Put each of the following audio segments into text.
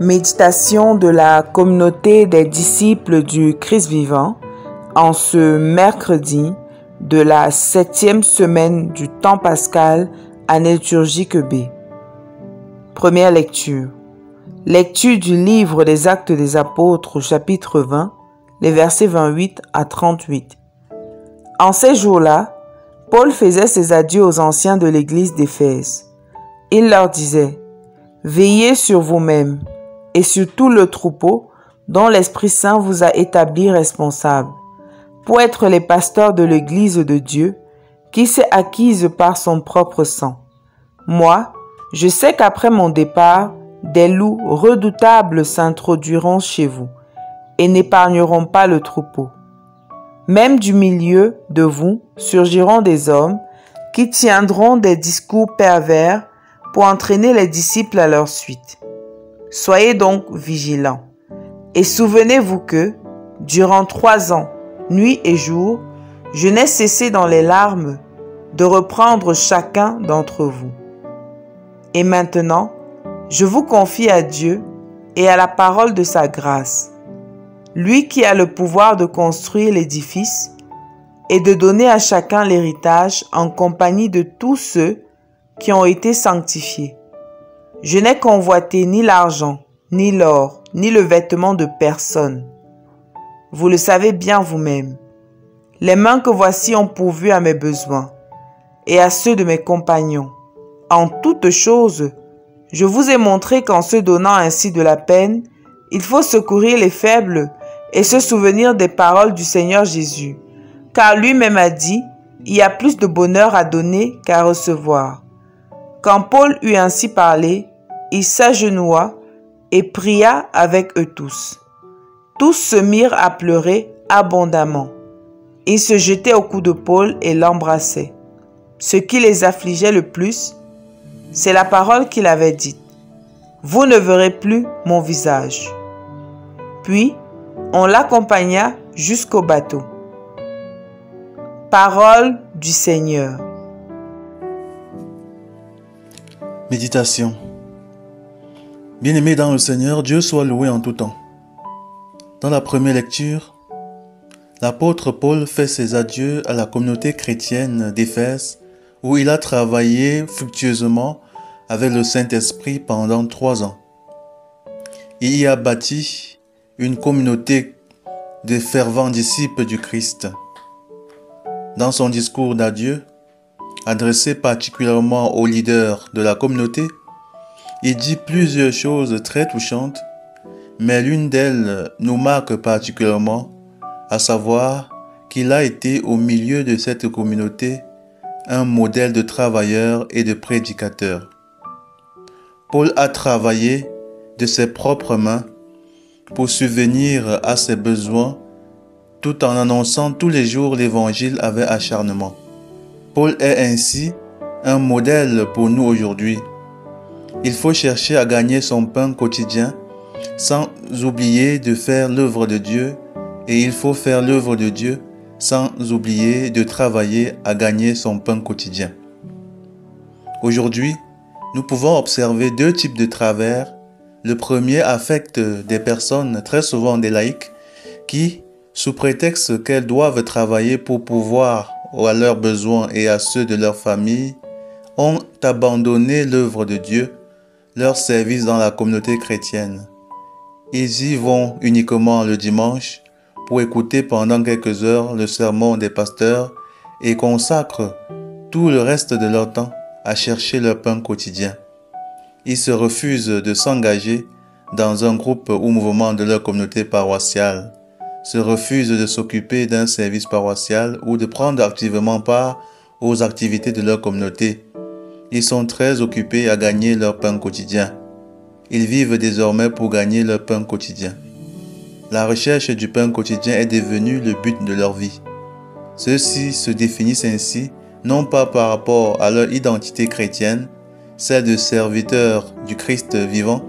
Méditation de la communauté des disciples du Christ vivant en ce mercredi de la 7e semaine du temps pascal, année liturgique B. Première lecture. Lecture du livre des Actes des Apôtres, chapitre 20, les versets 28 à 38. En ces jours-là, Paul faisait ses adieux aux anciens de l'église d'Éphèse. Il leur disait: « Veillez sur vous-mêmes et sur tout le troupeau dont l'Esprit Saint vous a établis responsables, pour être les pasteurs de l'Église de Dieu, qui s'est acquise par son propre sang. Moi, je sais qu'après mon départ, des loups redoutables s'introduiront chez vous et n'épargneront pas le troupeau. Même du milieu de vous surgiront des hommes qui tiendront des discours pervers pour entraîner les disciples à leur suite. Soyez donc vigilants et souvenez-vous que, durant 3 ans, nuit et jour, je n'ai cessé dans les larmes de reprendre chacun d'entre vous. Et maintenant, je vous confie à Dieu et à la parole de sa grâce, lui qui a le pouvoir de construire l'édifice et de donner à chacun l'héritage en compagnie de tous ceux qui ont été sanctifiés. Je n'ai convoité ni l'argent, ni l'or, ni le vêtement de personne. Vous le savez bien vous-même. Les mains que voici ont pourvu à mes besoins et à ceux de mes compagnons. En toutes choses, je vous ai montré qu'en se donnant ainsi de la peine, il faut secourir les faibles et se souvenir des paroles du Seigneur Jésus, car lui-même a dit: « Il y a plus de bonheur à donner qu'à recevoir. » Quand Paul eut ainsi parlé, il s'agenoua et pria avec eux tous. Tous se mirent à pleurer abondamment. Ils se jetaient au cou de Paul et l'embrassaient. Ce qui les affligeait le plus, c'est la parole qu'il avait dite: « Vous ne verrez plus mon visage. » Puis, on l'accompagna jusqu'au bateau. Parole du Seigneur. Méditation. Bien-aimés dans le Seigneur, Dieu soit loué en tout temps. Dans la première lecture, l'apôtre Paul fait ses adieux à la communauté chrétienne d'Éphèse où il a travaillé fructueusement avec le Saint-Esprit pendant 3 ans. Il y a bâti une communauté de fervents disciples du Christ. Dans son discours d'adieu, adressé particulièrement aux leaders de la communauté, il dit plusieurs choses très touchantes, mais l'une d'elles nous marque particulièrement, à savoir qu'il a été au milieu de cette communauté un modèle de travailleur et de prédicateur. Paul a travaillé de ses propres mains pour subvenir à ses besoins tout en annonçant tous les jours l'évangile avec acharnement. Paul est ainsi un modèle pour nous aujourd'hui. Il faut chercher à gagner son pain quotidien sans oublier de faire l'œuvre de Dieu et il faut faire l'œuvre de Dieu sans oublier de travailler à gagner son pain quotidien. Aujourd'hui, nous pouvons observer 2 types de travers. Le premier affecte des personnes, très souvent des laïcs, qui, sous prétexte qu'elles doivent travailler pour pouvoir à leurs besoins et à ceux de leur famille, ont abandonné l'œuvre de Dieu, leur service dans la communauté chrétienne. Ils y vont uniquement le dimanche pour écouter pendant quelques heures le sermon des pasteurs et consacrent tout le reste de leur temps à chercher leur pain quotidien. Ils se refusent de s'engager dans un groupe ou mouvement de leur communauté paroissiale, se refusent de s'occuper d'un service paroissial ou de prendre activement part aux activités de leur communauté. Ils sont très occupés à gagner leur pain quotidien. Ils vivent désormais pour gagner leur pain quotidien. La recherche du pain quotidien est devenue le but de leur vie. Ceux-ci se définissent ainsi non pas par rapport à leur identité chrétienne, celle de serviteurs du Christ vivant,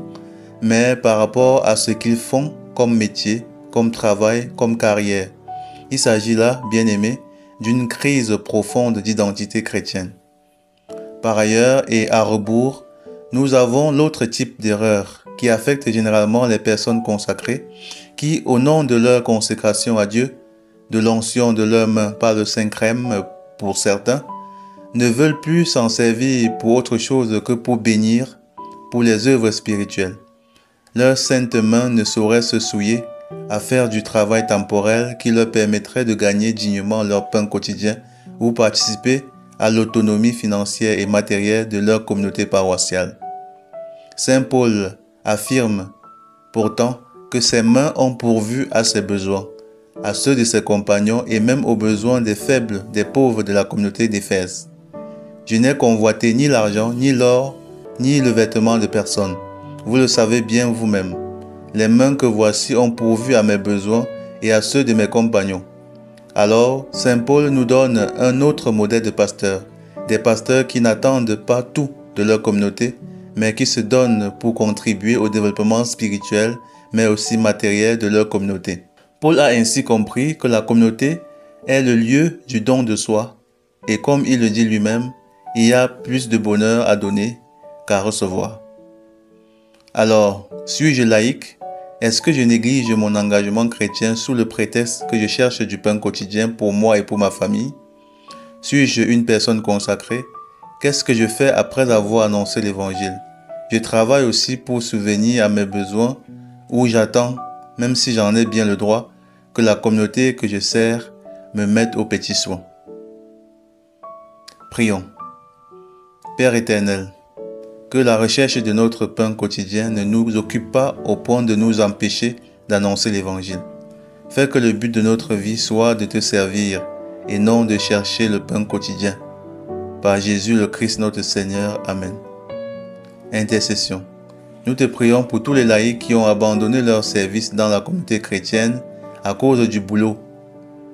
mais par rapport à ce qu'ils font comme métier, comme travail, comme carrière. Il s'agit là, bien-aimés, d'une crise profonde d'identité chrétienne. Par ailleurs, et à rebours, nous avons l'autre type d'erreur qui affectent généralement les personnes consacrées, qui, au nom de leur consécration à Dieu, de l'onction de leurs mains par le Saint-Crème pour certains, ne veulent plus s'en servir pour autre chose que pour bénir, pour les œuvres spirituelles. Leurs saintes mains ne sauraient se souiller à faire du travail temporel qui leur permettrait de gagner dignement leur pain quotidien ou participer à l'autonomie financière et matérielle de leur communauté paroissiale. Saint Paul affirme pourtant que ses mains ont pourvu à ses besoins, à ceux de ses compagnons et même aux besoins des faibles, des pauvres de la communauté d'Éphèse. Je n'ai convoité ni l'argent, ni l'or, ni le vêtement de personne. Vous le savez bien vous-même. Les mains que voici ont pourvu à mes besoins et à ceux de mes compagnons. Alors, Saint Paul nous donne un autre modèle de pasteur, des pasteurs qui n'attendent pas tout de leur communauté, mais qui se donnent pour contribuer au développement spirituel, mais aussi matériel de leur communauté. Paul a ainsi compris que la communauté est le lieu du don de soi, et comme il le dit lui-même, il y a plus de bonheur à donner qu'à recevoir. Alors, suis-je laïque? Est-ce que je néglige mon engagement chrétien sous le prétexte que je cherche du pain quotidien pour moi et pour ma famille? Suis-je une personne consacrée? Qu'est-ce que je fais après avoir annoncé l'Évangile? Je travaille aussi pour subvenir à mes besoins ou j'attends, même si j'en ai bien le droit, que la communauté que je sers me mette aux petits soins. Prions. Père éternel, que la recherche de notre pain quotidien ne nous occupe pas au point de nous empêcher d'annoncer l'Évangile. Fais que le but de notre vie soit de te servir et non de chercher le pain quotidien. Par Jésus le Christ notre Seigneur. Amen. Intercession. Nous te prions pour tous les laïcs qui ont abandonné leur service dans la communauté chrétienne à cause du boulot.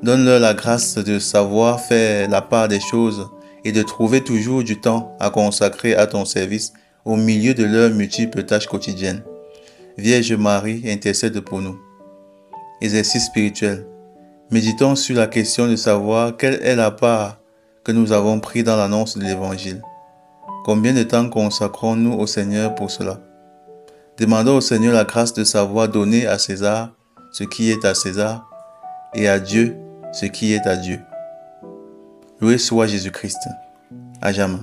Donne-leur la grâce de savoir faire la part des choses et de trouver toujours du temps à consacrer à ton service au milieu de leurs multiples tâches quotidiennes. Vierge Marie, intercède pour nous. Exercice spirituel. Méditons sur la question de savoir quelle est la part que nous avons prise dans l'annonce de l'Évangile. Combien de temps consacrons-nous au Seigneur pour cela? Demandons au Seigneur la grâce de savoir donner à César ce qui est à César et à Dieu ce qui est à Dieu. Loué soit Jésus-Christ. À jamais.